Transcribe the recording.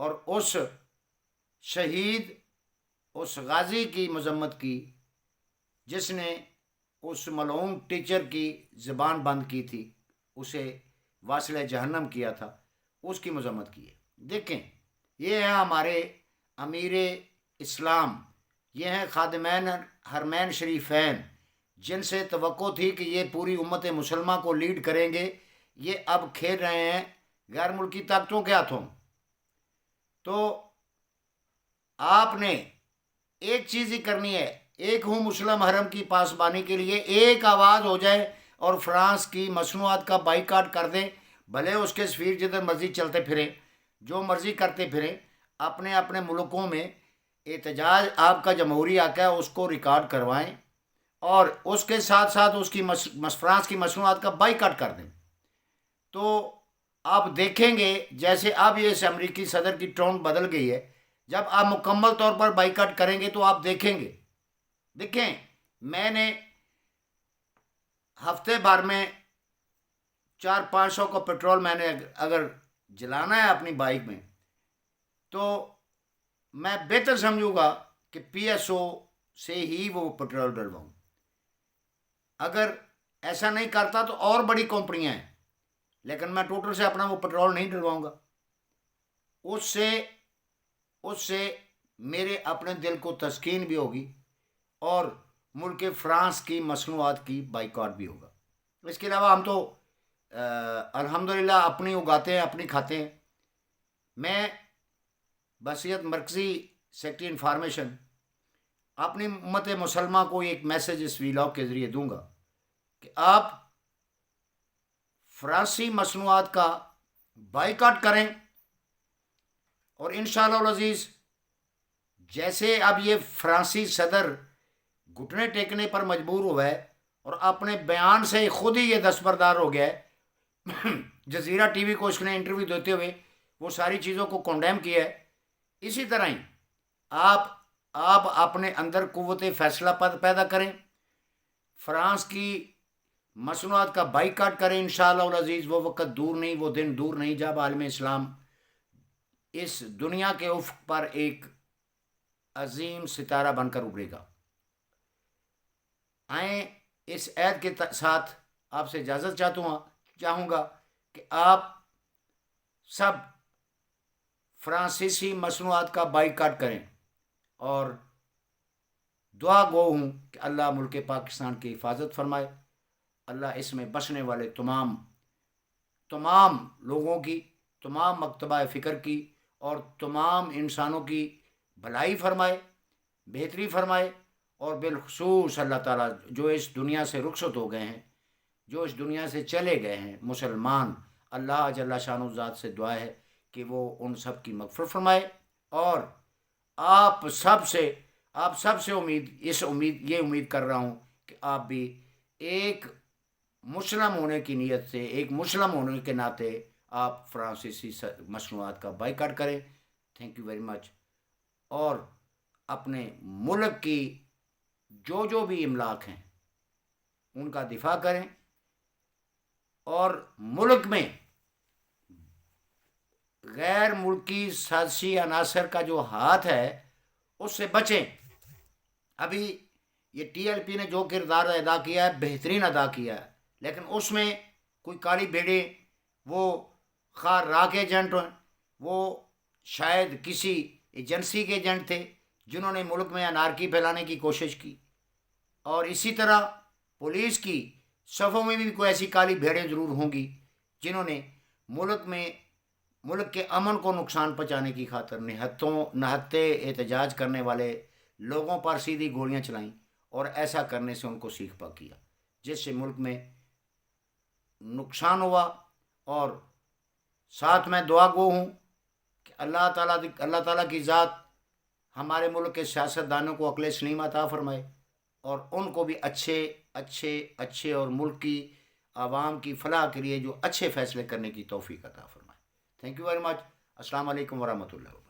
اور اس شہید، اس غازی کی مذمت کی جس نے اس ملعون ٹیچر کی زبان بند کی تھی، اسے واصل جہنم کیا تھا، اس کی مذمت کی ہے۔ دیکھیں، یہ ہے ہمارے امیر اسلام، یہ ہیں خادمین حرمین شریفین، جن سے توقع تھی کہ یہ پوری امت مسلمہ کو لیڈ کریں گے، یہ اب کھیل رہے ہیں غیر ملکی طاقتوں کے ہاتھوں۔ تو آپ نے ایک چیز ہی کرنی ہے، ایک ہوں مسلم حرم کی پاسبانی کے لیے ایک آواز ہو جائے اور فرانس کی مصنوعات کا بائیکاٹ کر دیں، بھلے اس کے سفیر جدھر مرضی چلتے پھریں، جو مرضی کرتے پھریں، اپنے اپنے ملکوں میں احتجاج آپ کا جمہوری حق ہے، اس کو ریکارڈ کروائیں اور اس کے ساتھ ساتھ اس کی فرانس کی مصنوعات کا بائیکاٹ کر دیں۔ تو آپ دیکھیں گے جیسے اب یہ اس امریکی صدر کی ٹون بدل گئی ہے، جب آپ مکمل طور پر بائیکاٹ کریں گے تو آپ دیکھیں گے۔ دیکھیں، میں نے ہفتے بھر میں 400-500 کا پیٹرول میں نے اگر جلانا ہے اپنی بائک میں، تو میں بہتر سمجھوں گا کہ پی ایس او سے ہی وہ پیٹرول ڈلواؤں۔ اگر ایسا نہیں کرتا تو اور بڑی کمپنیاں ہیں، لیکن میں ٹوٹل سے اپنا وہ پیٹرول نہیں ڈلواؤں گا۔ اس سے میرے اپنے دل کو تسکین بھی ہوگی اور ملک فرانس کی مصنوعات کی بائیکاٹ بھی ہوگا۔ اس کے علاوہ ہم تو الحمدللہ اپنی اگاتے ہیں، اپنی کھاتے ہیں۔ میں بحیثیت مرکزی سیکٹری انفارمیشن اپنی امت مسلمہ کو ایک میسیج اس ویلاگ کے ذریعے دوں گا کہ آپ فرانسی مصنوعات کا بائیکاٹ کریں، اور انشاءاللہ العزیز جیسے اب یہ فرانسی صدر گھٹنے ٹیکنے پر مجبور ہوا ہے اور اپنے بیان سے خود ہی یہ دستبردار ہو گیا ہے، جزیرہ ٹی وی کو اس نے انٹرویو دیتے ہوئے وہ ساری چیزوں کو کنڈیم کیا ہے، اسی طرح ہی آپ اپنے اندر قوت فیصلہ پیدا کریں، فرانس کی مصنوعات کا بائیکاٹ کریں۔ انشاءاللہ العزیز وہ وقت دور نہیں، وہ دن دور نہیں جب عالم اسلام اس دنیا کے افق پر ایک عظیم ستارہ بن کر ابھرے گا۔ آئیں اس عہد کے ساتھ آپ سے اجازت چاہوں گا کہ آپ سب فرانسیسی مصنوعات کا بائیکاٹ کریں، اور دعا گو ہوں کہ اللہ ملک پاکستان کی حفاظت فرمائے، اللہ اس میں بسنے والے تمام لوگوں کی، تمام مکتبہ فکر کی اور تمام انسانوں کی بھلائی فرمائے، بہتری فرمائے، اور بالخصوص اللہ تعالیٰ جو اس دنیا سے رخصت ہو گئے ہیں، جو اس دنیا سے چلے گئے ہیں مسلمان، اللہ جل شانہ ذات سے دعا ہے کہ وہ ان سب کی مغفرت فرمائے، اور آپ سب سے یہ امید کر رہا ہوں کہ آپ بھی ایک مسلم ہونے کی نیت سے، ایک مسلم ہونے کے ناطے آپ فرانسیسی مصنوعات کا بائیکاٹ کریں۔ Thank you very much. اور اپنے ملک کی جو بھی املاک ہیں ان کا دفاع کریں، اور ملک میں غیر ملکی سازشی عناصر کا جو ہاتھ ہے اس سے بچیں۔ ابھی یہ ٹی ایل پی نے جو کردار ادا کیا ہے بہترین ادا کیا ہے، لیکن اس میں کوئی کالی بھیڑیں، وہ خواہ راک ایجنٹ ہیں، وہ شاید کسی ایجنسی کے ایجنٹ تھے جنہوں نے ملک میں انارکی پھیلانے کی کوشش کی، اور اسی طرح پولیس کی صفوں میں بھی کوئی ایسی کالی بھیڑیں ضرور ہوں گی جنہوں نے ملک کے امن کو نقصان پہنچانے کی خاطر نہتے احتجاج کرنے والے لوگوں پر سیدھی گولیاں چلائیں، اور ایسا کرنے سے ان کو سیکھ پا کیا، جس سے ملک میں نقصان ہوا۔ اور ساتھ میں دعا گو ہوں کہ اللہ تعالیٰ کی ذات ہمارے ملک کے سیاستدانوں کو عقل سلیم عطا فرمائے، اور ان کو بھی اچھے اور ملک کی عوام کی فلاح کے لیے جو اچھے فیصلے کرنے کی توفیق عطا فرمائے۔ Thank you very much. السلام علیکم ورحمۃ اللہ وبرکاتہ۔